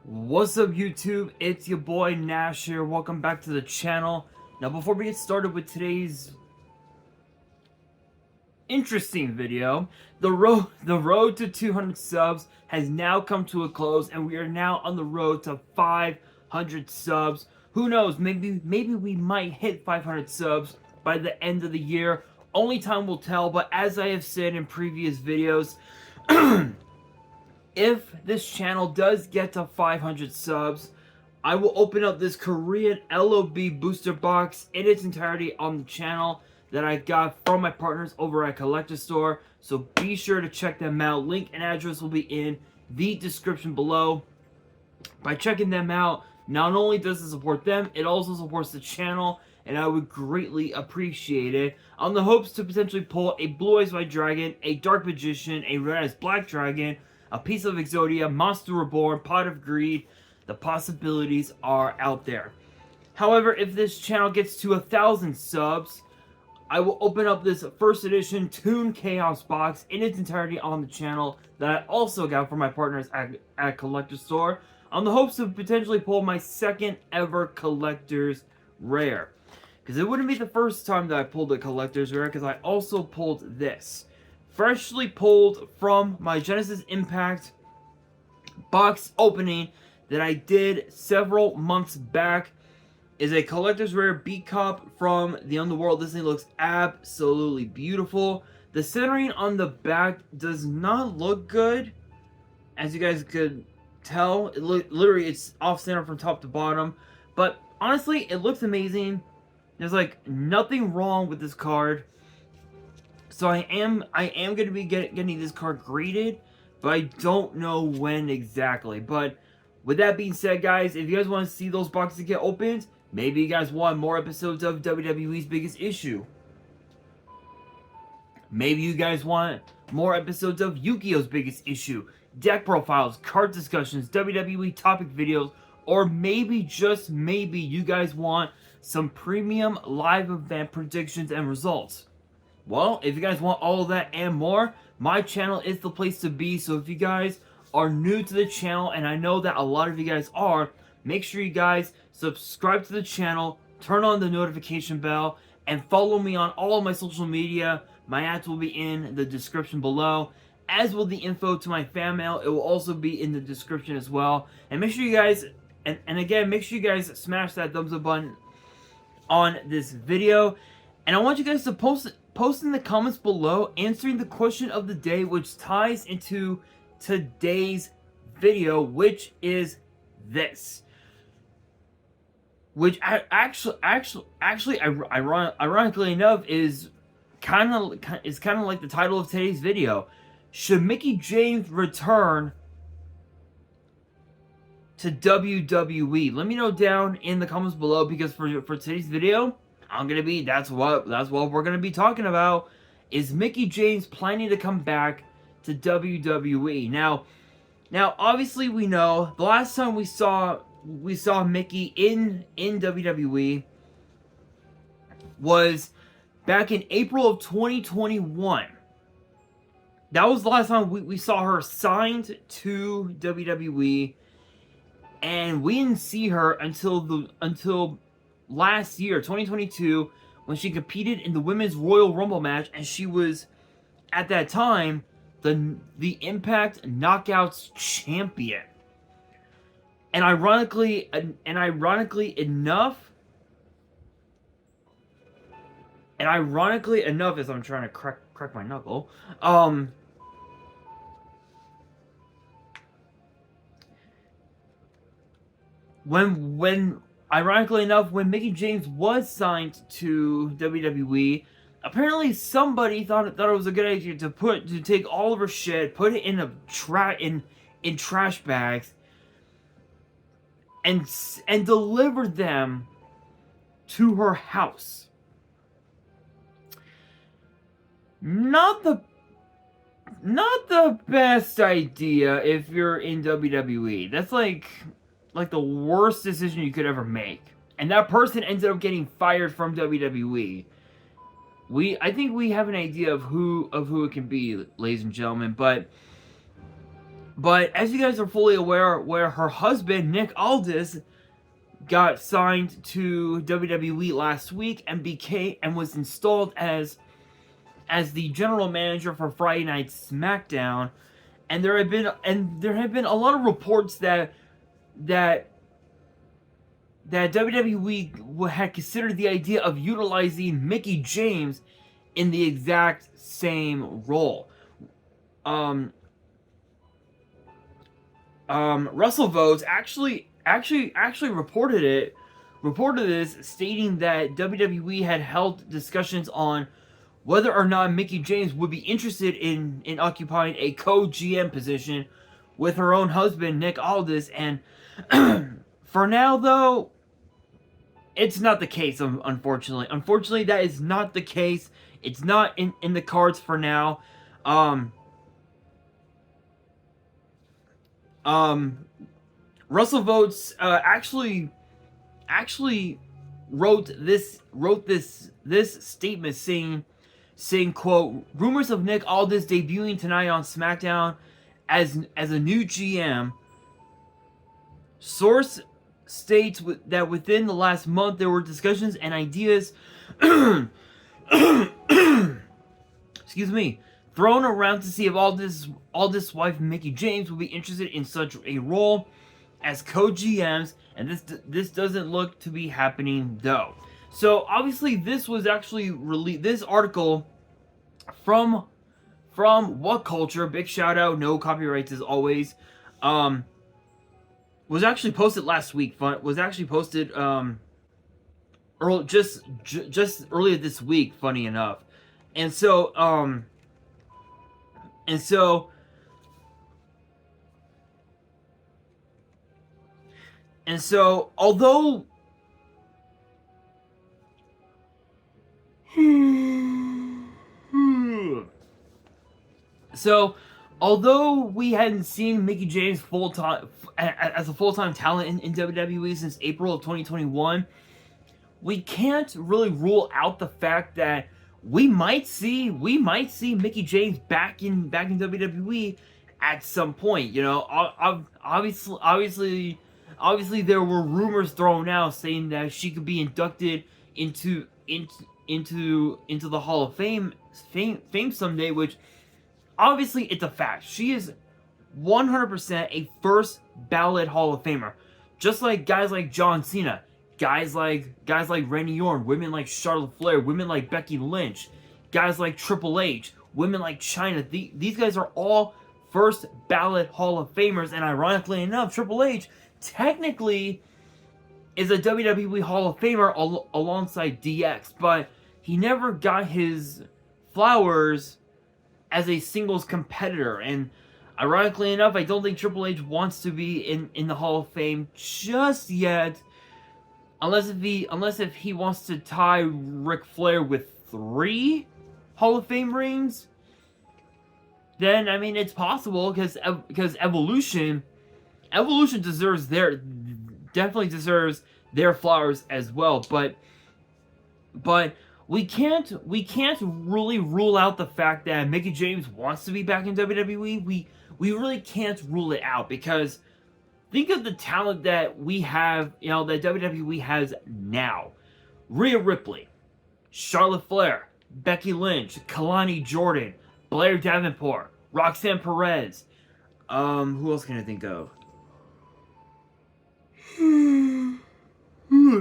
What's up YouTube? It's your boy Nash here. Welcome back to the channel. Now before we get started with today's interesting video, the road to 200 subs has now come to a close and we are now on the road to 500 subs. Who knows, maybe we might hit 500 subs by the end of the year. Only time will tell, but as I have said in previous videos, if this channel does get to 500 subs, I will open up this Korean LOB booster box in its entirety on the channel that I got from my partners over at Collector Store. So be sure to check them out. Link and address will be in the description below. By checking them out, not only does it support them, it also supports the channel, and I would greatly appreciate it. On the hopes to potentially pull a Blue Eyes White Dragon, a Dark Magician, a Red Eyes Black Dragon, a piece of Exodia, Monster Reborn, Pot of Greed. The possibilities are out there. However, if this channel gets to 1,000 subs, I will open up this first edition Toon Chaos box in its entirety on the channel that I also got from my partners at Collector Store, on the hopes of potentially pull my second ever Collector's Rare. Because it wouldn't be the first time that I pulled a Collector's Rare, because I also pulled this. Freshly pulled from my Genesis Impact box opening that I did several months back is a Collector's Rare Beat Cop from the Underworld. This thing looks absolutely beautiful. The centering on the back does not look good, as you guys could tell. Literally, it's off center from top to bottom. But honestly, it looks amazing. There's like nothing wrong with this card. So I am going to be getting this card graded, but I don't know when exactly. But with that being said, guys, if you guys want to see those boxes get opened, maybe you guys want more episodes of WWE's Biggest Issue. Maybe you guys want more episodes of Yu-Gi-Oh's Biggest Issue, deck profiles, card discussions, WWE topic videos, or maybe, just maybe, you guys want some premium live event predictions and results. Well, if you guys want all of that and more, my channel is the place to be. So if you guys are new to the channel, and I know that a lot of you guys are, make sure you guys subscribe to the channel, turn on the notification bell, and follow me on all of my social media. My ads will be in the description below, as will the info to my fan mail. It will also be in the description as well. And make sure you guys, and again, make sure you guys smash that thumbs up button on this video. And I want you guys to post in the comments below answering the question of the day, which ties into today's video, which is this. Which actually, ironically enough, is kind of like the title of today's video. Should Mickie James return to WWE? Let me know down in the comments below, because for today's video, that's what we're gonna be talking about. Is Mickie James planning to come back to WWE? Now obviously we know the last time we saw Mickie in WWE was back in April of 2021. That was the last time we saw her signed to WWE, and we didn't see her until last year, 2022, when she competed in the Women's Royal Rumble match, and she was, at that time, the Impact Knockouts champion. And ironically enough, as I'm trying to crack my knuckle, ironically enough, when Mickie James was signed to WWE, apparently somebody thought it was a good idea to take all of her shit, put it in in trash bags, and deliver them to her house. Not the best idea if you're in WWE. That's like the worst decision you could ever make. And that person ended up getting fired from WWE. I think we have an idea of who it can be, ladies and gentlemen, but But as you guys are fully aware, where her husband Nick Aldis got signed to WWE last week and was installed as the general manager for Friday Night SmackDown, and there have been a lot of reports that WWE had considered the idea of utilizing Mickie James in the exact same role. WrestleVotes actually reported this, stating that WWE had held discussions on whether or not Mickie James would be interested in occupying a co-GM position with her own husband Nick Aldis, and for now though, it's not the case. Unfortunately, that is not the case. It's not in the cards for now. WrestleVotes actually wrote this statement saying quote, rumors of Nick Aldis debuting tonight on SmackDown as a new GM. Source states that within the last month there were discussions and ideas excuse me, thrown around to see if Aldis' wife Mickie James would be interested in such a role as co-GMs, and this doesn't look to be happening though. So obviously this was actually released. This article from What Culture, big shout out, no copyrights as always, was actually posted last week. Was actually posted just earlier this week, funny enough. And so although we hadn't seen Mickie James as a full-time talent in WWE since April of 2021, we can't really rule out the fact that we might see Mickie James back in WWE at some point. You know, obviously there were rumors thrown out saying that she could be inducted into the Hall of Fame someday, which obviously it's a fact. She is 100% a first ballot Hall of Famer, just like guys like John Cena, guys like Randy Orton, women like Charlotte Flair, women like Becky Lynch, guys like Triple H, women like Chyna. These guys are all first ballot Hall of Famers, and ironically enough, Triple H technically is a WWE Hall of Famer alongside DX, but he never got his flowers as a singles competitor, and ironically enough, I don't think Triple H wants to be in the Hall of Fame just yet, unless if he wants to tie Ric Flair with 3 Hall of Fame rings. Then I mean it's possible, because Evolution definitely deserves their flowers as well, but we can't really rule out the fact that Mickie James wants to be back in WWE. We really can't rule it out, because think of the talent that we have, you know, that WWE has now. Rhea Ripley, Charlotte Flair, Becky Lynch, Kalani Jordan, Blair Davenport, Roxanne Perez. Who else can I think of?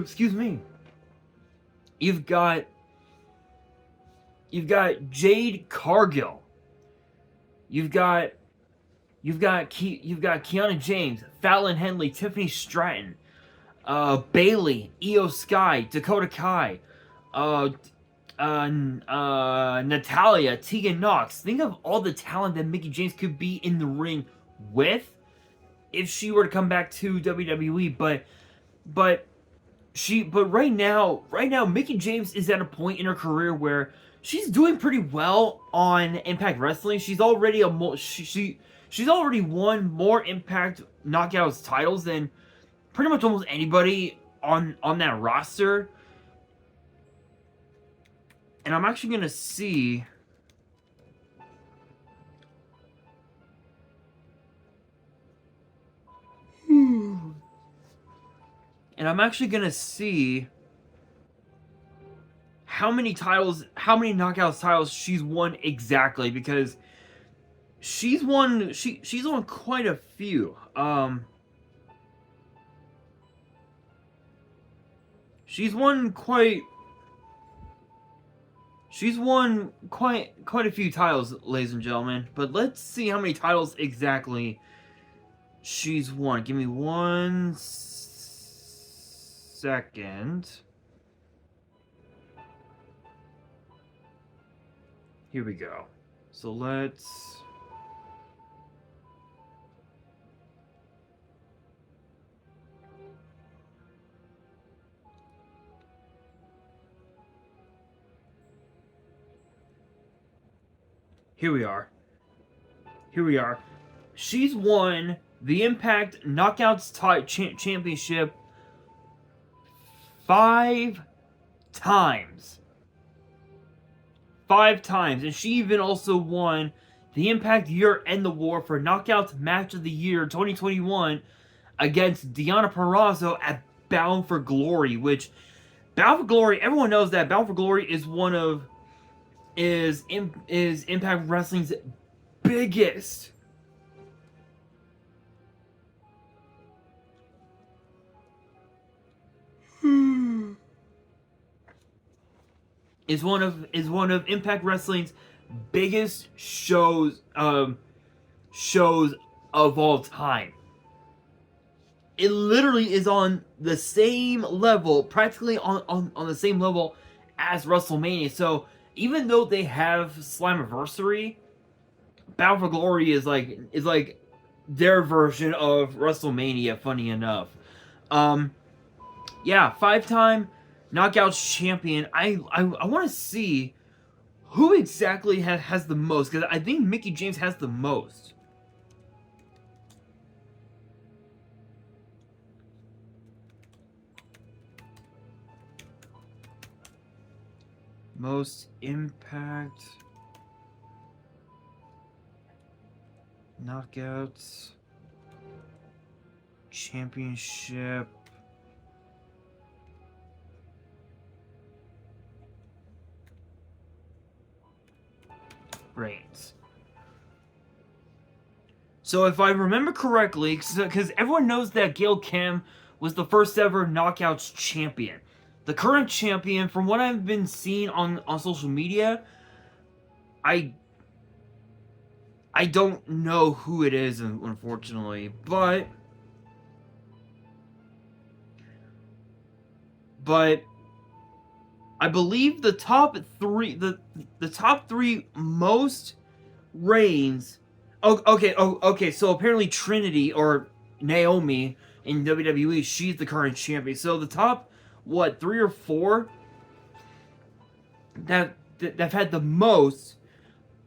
Excuse me. You've got Jade Cargill. You've got Kiana James, Fallon Henley, Tiffany Stratton, Bayley, Io Sky, Dakota Kai, Natalia, Tegan Knox. Think of all the talent that Mickie James could be in the ring with if she were to come back to WWE. But right now, Mickie James is at a point in her career where she's doing pretty well on Impact Wrestling. She's already she's already won more Impact Knockouts titles than pretty much almost anybody on that roster. And I'm actually gonna see. And I'm actually gonna see how many knockouts titles she's won exactly, because she's won quite a few. She's won quite a few titles, ladies and gentlemen. But let's see how many titles exactly she's won. Give me 1 second. Here we go. So let's... Here we are. She's won the Impact Knockouts Championship 5 times. 5 times. And she even also won the Impact Year End the War for Knockouts Match of the Year 2021 against Deonna Purrazzo at Bound for Glory, which Bound for Glory, everyone knows that Bound for Glory is one of Impact Wrestling's biggest is one of Impact Wrestling's biggest shows of all time. It literally is on the same level, practically on the same level as WrestleMania. So even though they have Slammiversary, Bound for Glory is like their version of WrestleMania, funny enough. Yeah, 5-time Knockouts champion. I want to see who exactly has the most, because I think Mickie James has the most. Most Impact Knockouts Championship reigns. So if I remember correctly, because everyone knows that Gail Kim was the first ever Knockouts champion. The current champion, from what I've been seeing on social media, I don't know who it is, unfortunately, but I believe the top three most reigns. Okay. So apparently Trinity, or Naomi in WWE, she's the current champion. So the top 3 or 4 that have had the most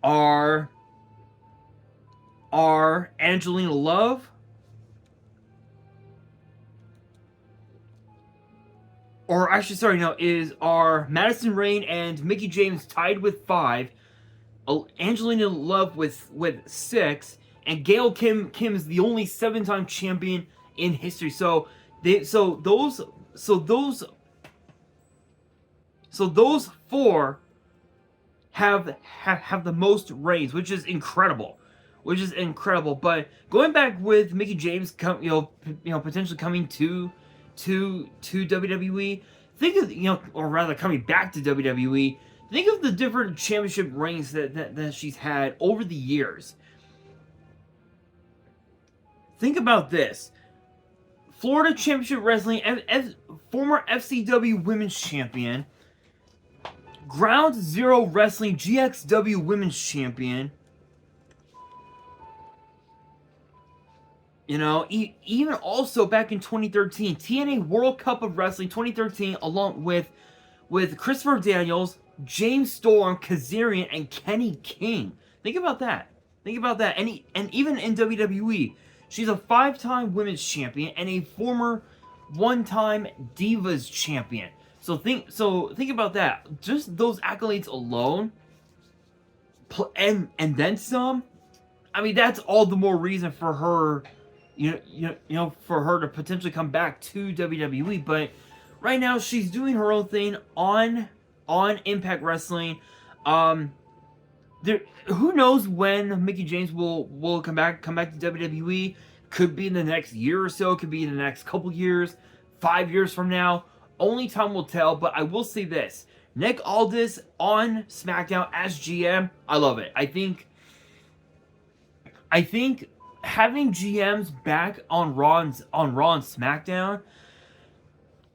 are Angelina Love, or actually, sorry, no, are Madison Rayne and Mickie James tied with 5, Angelina Love with 6, and Gail Kim is the only 7-time champion in history. So those 4 have the most reigns, which is incredible. But going back with Mickie James, potentially coming to WWE, think of, or rather coming back to WWE. Think of the different championship reigns that she's had over the years. Think about this: Florida Championship Wrestling, former FCW Women's Champion, Ground Zero Wrestling GXW Women's Champion. Even also back in 2013, TNA World Cup of Wrestling 2013, along with Christopher Daniels, James Storm, Kazarian, and Kenny King. Think about that. And even in WWE, she's a 5-time women's champion and a former 1-time Divas champion. So think about that. Just those accolades alone, and then some. I mean, that's all the more reason for her for her to potentially come back to WWE. But right now, she's doing her own thing on Impact Wrestling. Who knows when Mickie James will come back to WWE? Could be in the next year or so. Could be in the next couple years, 5 years from now. Only time will tell. But I will say this: Nick Aldis on SmackDown as GM, I love it. I think having GMs back on Raw and SmackDown,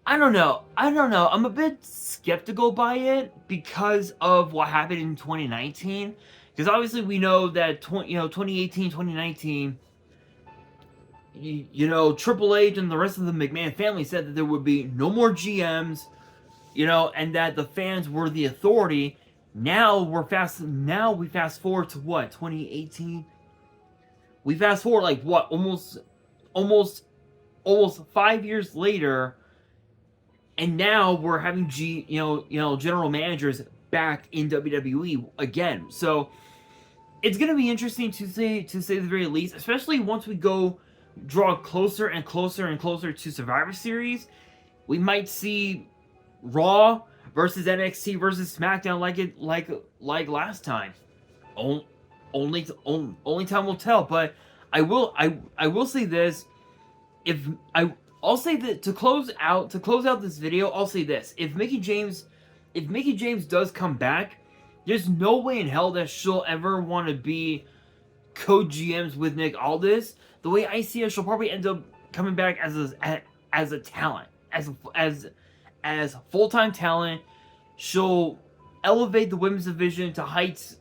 I don't know. I'm a bit skeptical by it because of what happened in 2019. Because obviously we know that 2018, 2019, Triple H and the rest of the McMahon family said that there would be no more GMs, and that the fans were the authority. Now we fast forward to what, 2018? We fast forward like what, almost 5 years later, and now we're having general managers back in WWE again. So it's gonna be interesting to say the very least, especially once we draw closer and closer and closer to Survivor Series. We might see Raw versus NXT versus SmackDown like last time. Only time will tell. But I will say this: I'll say that to close out this video, I'll say this: if Mickie James does come back, there's no way in hell that she'll ever want to be co-GMs with Nick Aldis. The way I see it, she'll probably end up coming back as a talent, as full-time talent. She'll elevate the women's division to heights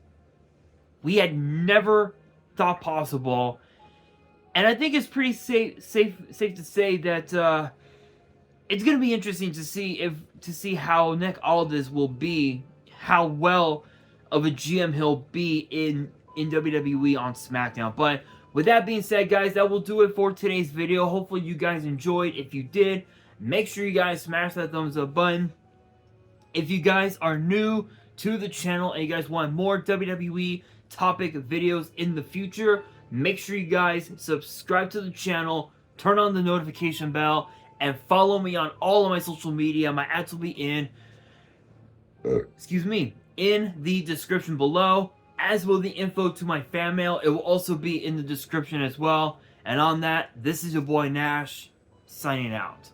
we had never thought possible. And I think it's pretty safe to say that it's going to be interesting to see how Nick Aldis will be, how well of a GM he'll be in WWE on SmackDown. But with that being said, guys, that will do it for today's video. Hopefully you guys enjoyed. If you did, make sure you guys smash that thumbs up button. If you guys are new to the channel and you guys want more WWE topic videos in the future, make sure you guys subscribe to the channel, turn on the notification bell, and follow me on all of my social media. My ads will be in the description below, as will the info to my fan mail. It will also be in the description as well. And on that, this is your boy Nash, signing out.